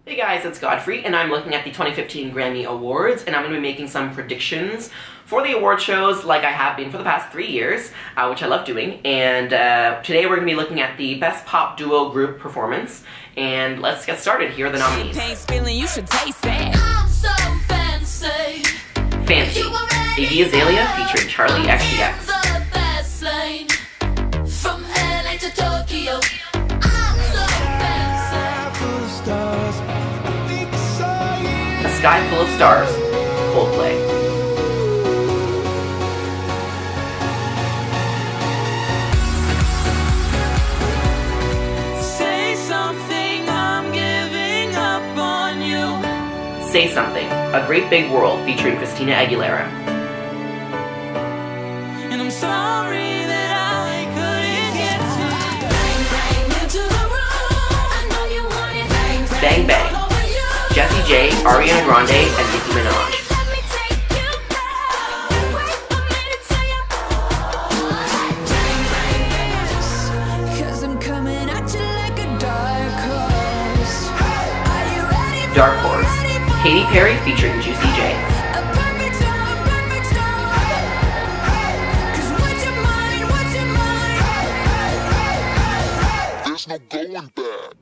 Hey guys, it's Godfrey, and I'm looking at the 2015 Grammy Awards, and I'm going to be making some predictions for the award shows like I have been for the past 3 years, which I love doing, and today we're going to be looking at the Best Pop Duo Group Performance, and let's get started. Here are the nominees. Fancy, Iggy Azalea featuring Charlie XCX. A Sky Full of Stars, Coldplay. Say something, I'm giving up on you. Say Something, A Great Big World featuring Christina Aguilera. And I'm sorry that I couldn't get to you. Bang, bang, into the room. I know you want it. Bang, Bang Bang, Jessie J, Ariana Grande, and Nicki Minaj. Dark Horse, Katy Perry featuring Juicy J. There's no going back.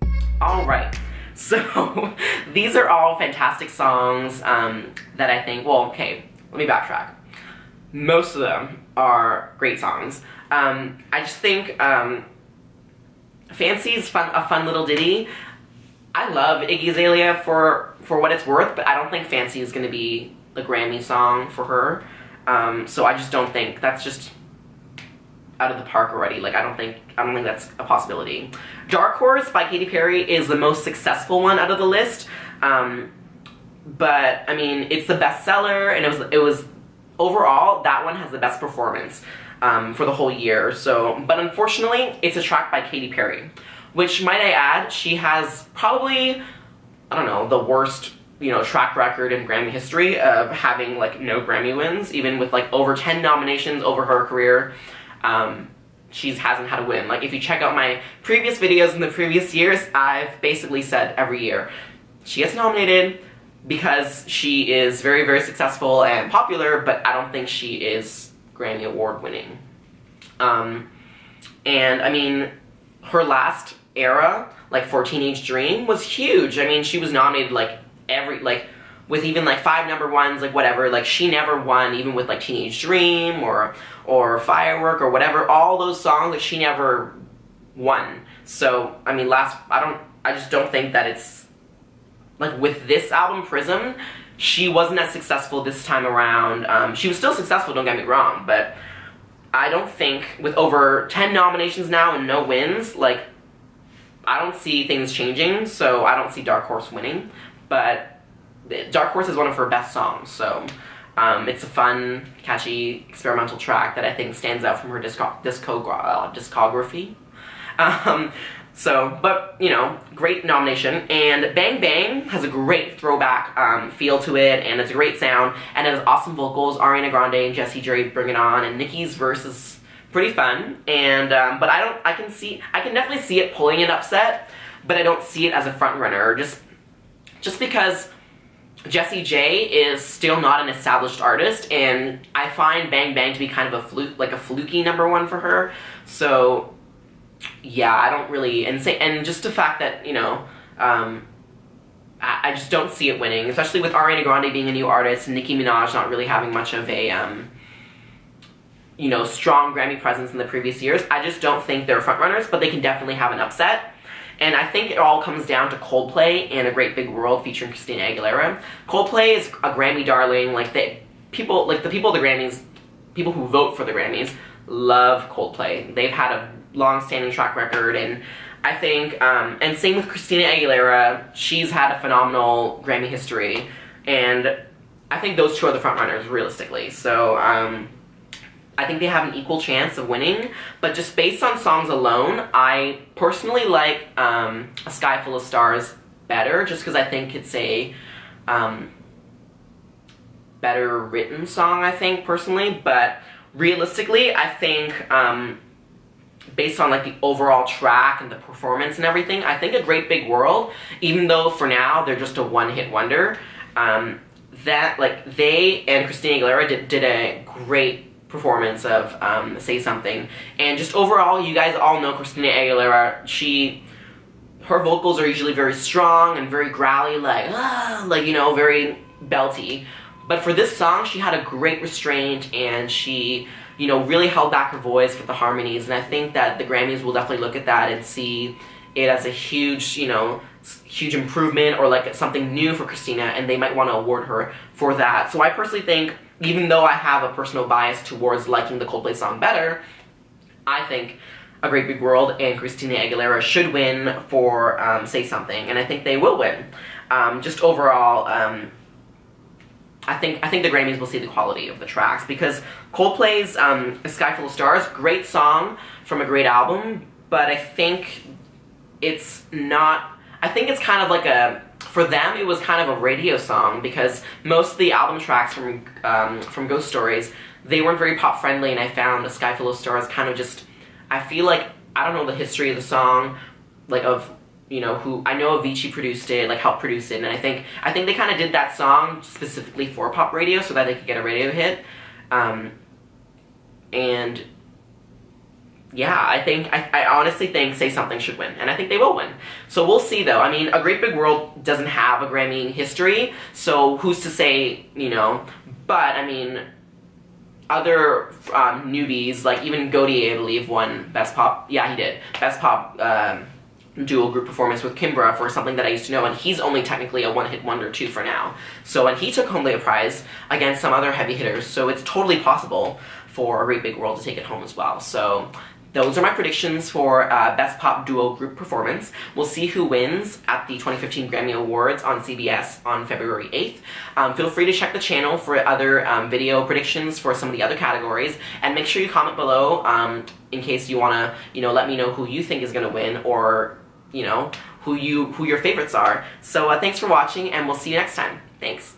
Alright, so these are all fantastic songs that I think, well, okay, let me backtrack. Most of them are great songs. I just think Fancy's a fun little ditty. I love Iggy Azalea for what it's worth, but I don't think Fancy is going to be the Grammy song for her. So I just don't think that's just out of the park already. Like I don't think that's a possibility. Dark Horse by Katy Perry is the most successful one out of the list. But I mean, it's the bestseller, and it was overall that one has the best performance for the whole year. So, but unfortunately, it's a track by Katy Perry, which, might I add, she has probably, I don't know, the worst, track record in Grammy history of having, like, no Grammy wins, even with, like, over 10 nominations over her career. She hasn't had a win. Like, if you check out my previous videos in the previous years, I've basically said every year, she gets nominated because she is very, very successful and popular, but I don't think she is Grammy Award winning. And, I mean, her last era, like for Teenage Dream, was huge. I mean, she was nominated with even like 5 number ones, like whatever. Like she never won, even with like Teenage Dream or Firework or whatever. All those songs, like she never won. So I mean, I just don't think that it's like with this album, Prism, she wasn't as successful this time around. She was still successful, don't get me wrong, but I don't think with over 10 nominations now and no wins, like, I don't see things changing, so I don't see Dark Horse winning. But Dark Horse is one of her best songs, so it's a fun, catchy, experimental track that I think stands out from her discography. But, great nomination. And Bang Bang has a great throwback feel to it, and it's a great sound, and it has awesome vocals. Ariana Grande and Jessie J bring it on, and Nicki's verse is pretty fun. And, but I can definitely see it pulling an upset, but I don't see it as a front runner, just because Jessie J is still not an established artist, and I find Bang Bang to be kind of a fluky number one for her. So yeah, I don't really, and just the fact that, I just don't see it winning, especially with Ariana Grande being a new artist and Nicki Minaj not really having much of a, strong Grammy presence in the previous years. I just don't think they're frontrunners, but they can definitely have an upset. And I think it all comes down to Coldplay and A Great Big World featuring Christina Aguilera. Coldplay is a Grammy darling. Like, the people of the Grammys, people who vote for the Grammys, love Coldplay. They've had a long-standing track record, and I think, and same with Christina Aguilera, she's had a phenomenal Grammy history, and I think those two are the frontrunners, realistically. So, I think they have an equal chance of winning, but just based on songs alone, I personally like A Sky Full of Stars better, just because I think it's a better written song, I think, personally, but realistically, I think based on like the overall track and the performance and everything, I think A Great Big World, even though for now they're just a one-hit wonder, that like they and Christina Aguilera did a great performance of Say Something. And just overall, you guys all know Christina Aguilera. Her vocals are usually very strong and very growly, like you know, very belty. But for this song, she had a great restraint, and she, you know, really held back her voice with the harmonies. And I think that the Grammys will definitely look at that and see it as a huge, you know, huge improvement or like something new for Christina, and they might want to award her for that. So I personally think, even though I have a personal bias towards liking the Coldplay song better, I think A Great Big World and Christina Aguilera should win for Say Something, and I think they will win. Just overall, I think the Grammys will see the quality of the tracks, because Coldplay's A Sky Full of Stars, great song from a great album, but I think it's not, I think it's kind of like for them it was kind of a radio song, because most of the album tracks from Ghost Stories, they weren't very pop friendly, and I found A Sky Full of Stars kind of just, I feel like, I don't know the history of the song, like of, you know, who, I know Avicii produced it, like helped produce it, and I think they kind of did that song specifically for pop radio so that they could get a radio hit. And yeah, I honestly think Say Something should win, and I think they will win. So we'll see though. I mean, A Great Big World doesn't have a Grammy history, so who's to say, you know, but I mean, other newbies, like even Gaudier, I believe, won Best Pop, yeah he did, Best Pop dual group performance with Kimbra for Something That I Used to Know, and he's only technically a one-hit wonder too for now. So, and he took home the prize against some other heavy hitters, so it's totally possible for A Great Big World to take it home as well. So those are my predictions for Best Pop Duo Group Performance. We'll see who wins at the 2015 Grammy Awards on CBS on February 8th. Feel free to check the channel for other video predictions for some of the other categories, and make sure you comment below in case you want to, you know, let me know who you think is going to win, or, you know, who your favorites are. So thanks for watching, and we'll see you next time. Thanks.